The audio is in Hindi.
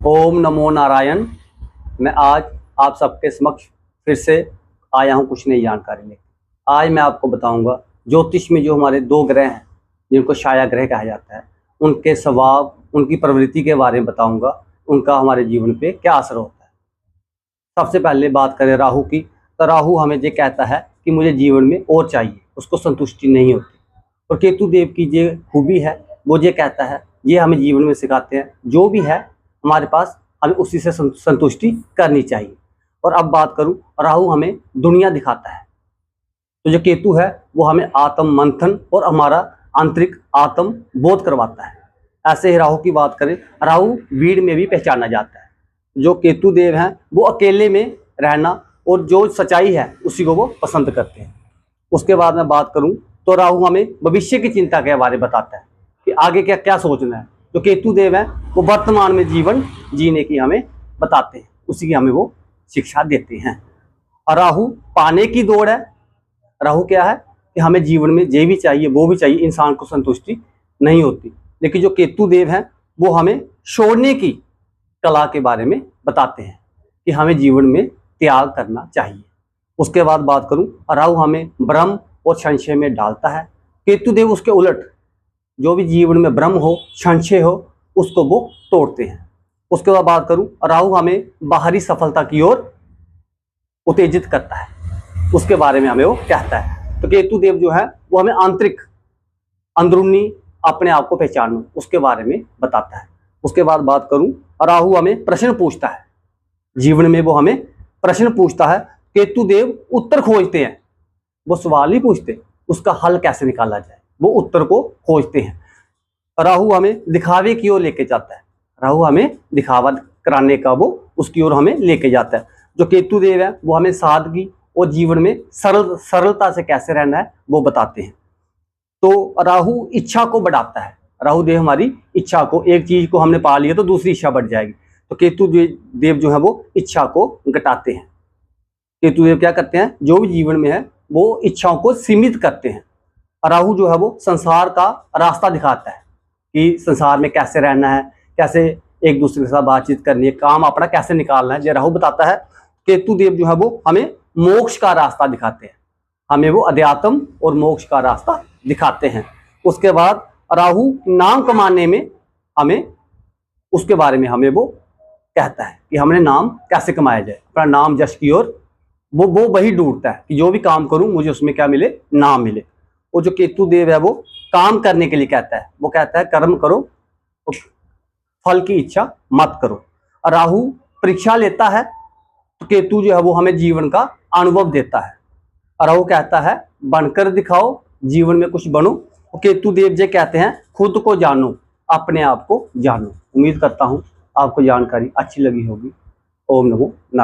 ओम नमो नारायण। मैं आज आप सबके समक्ष फिर से आया हूँ कुछ नई जानकारी लेकर। आज मैं आपको बताऊंगा ज्योतिष में जो हमारे दो ग्रह हैं जिनको छाया ग्रह कहा जाता है, उनके स्वभाव, उनकी प्रवृत्ति के बारे में बताऊंगा, उनका हमारे जीवन पे क्या असर होता है। सबसे पहले बात करें राहु की, तो राहु हमें ये कहता है कि मुझे जीवन में और चाहिए, उसको संतुष्टि नहीं होती। और केतु देव की ये खूबी है, वो ये कहता है, ये हमें जीवन में सिखाते हैं जो भी है हमारे पास हमें उसी से संतुष्टि करनी चाहिए। और अब बात करूं, राहु हमें दुनिया दिखाता है, तो जो केतु है वो हमें आत्म मंथन और हमारा आंतरिक आत्म बोध करवाता है। ऐसे ही राहु की बात करें, राहु भीड़ में भी पहचाना जाता है। जो केतु देव हैं वो अकेले में रहना और जो सच्चाई है उसी को वो पसंद करते हैं। उसके बाद मैं बात करूं तो राहु हमें भविष्य की चिंता के बारे में बताता है कि आगे क्या क्या सोचना है। जो केतु देव है वो वर्तमान में जीवन जीने की हमें बताते हैं, उसी की हमें वो शिक्षा देते हैं। और राहु पाने की दौड़ है। राहु क्या है कि हमें जीवन में ये भी चाहिए वो भी चाहिए, इंसान को संतुष्टि नहीं होती। लेकिन जो केतु देव है वो हमें छोड़ने की कला के बारे में बताते हैं कि हमें जीवन में त्याग करना चाहिए। उसके बाद बात करूं, राहु हमें भ्रम और संशय में डालता है। केतु देव उसके उलट, जो भी जीवन में भ्रम हो, संशय हो, उसको वो तोड़ते हैं। उसके बाद बात करूं, राहु हमें बाहरी सफलता की ओर उत्तेजित करता है, उसके बारे में हमें वो कहता है। तो केतु देव जो है वो हमें आंतरिक अंदरूनी अपने आप को पहचानना, उसके बारे में बताता है। उसके बाद बात करूं, राहु हमें प्रश्न पूछता है, जीवन में वो हमें प्रश्न पूछता है। केतु देव उत्तर खोजते हैं, वो सवाल ही पूछते, उसका हल कैसे निकाला जाए वो उत्तर को खोजते हैं। राहु हमें दिखावे की ओर लेके जाता है, राहु हमें दिखावा कराने का वो उसकी ओर हमें लेके जाता है। जो केतु देव है वो हमें सादगी और जीवन में सरलता से कैसे रहना है वो बताते हैं। तो राहु इच्छा को बढ़ाता है। राहु देव हमारी इच्छा को, एक चीज को हमने पा लिया तो दूसरी इच्छा बढ़ जाएगी। तो केतु देव जो है वो इच्छा को घटाते हैं। केतु देव क्या करते हैं, जो भी जीवन में है वो इच्छाओं को सीमित करते हैं। राहु जो है वो संसार का रास्ता दिखाता है कि संसार में कैसे रहना है, कैसे एक दूसरे के साथ बातचीत करनी है, काम अपना कैसे निकालना है, ये राहु बताता है। केतु देव जो है वो हमें मोक्ष का रास्ता दिखाते हैं, हमें वो अध्यात्म और मोक्ष का रास्ता दिखाते हैं। उसके बाद राहु नाम कमाने में हमें, उसके बारे में हमें वो कहता है कि हमने नाम कैसे कमाया जाए, अपना नाम यश की ओर वो वही ढूंढता है कि जो भी काम करूं मुझे उसमें क्या मिले, नाम मिले। और जो केतु देव है वो काम करने के लिए कहता है, वो कहता है कर्म करो, फल की इच्छा मत करो। राहु परीक्षा लेता है, तो केतु जो है वो हमें जीवन का अनुभव देता है। राहु कहता है बनकर दिखाओ, जीवन में कुछ बनो। और केतु देव जी कहते हैं खुद को जानो, अपने आप को जानो। उम्मीद करता हूं आपको जानकारी अच्छी लगी होगी। ओम नमो नारायण।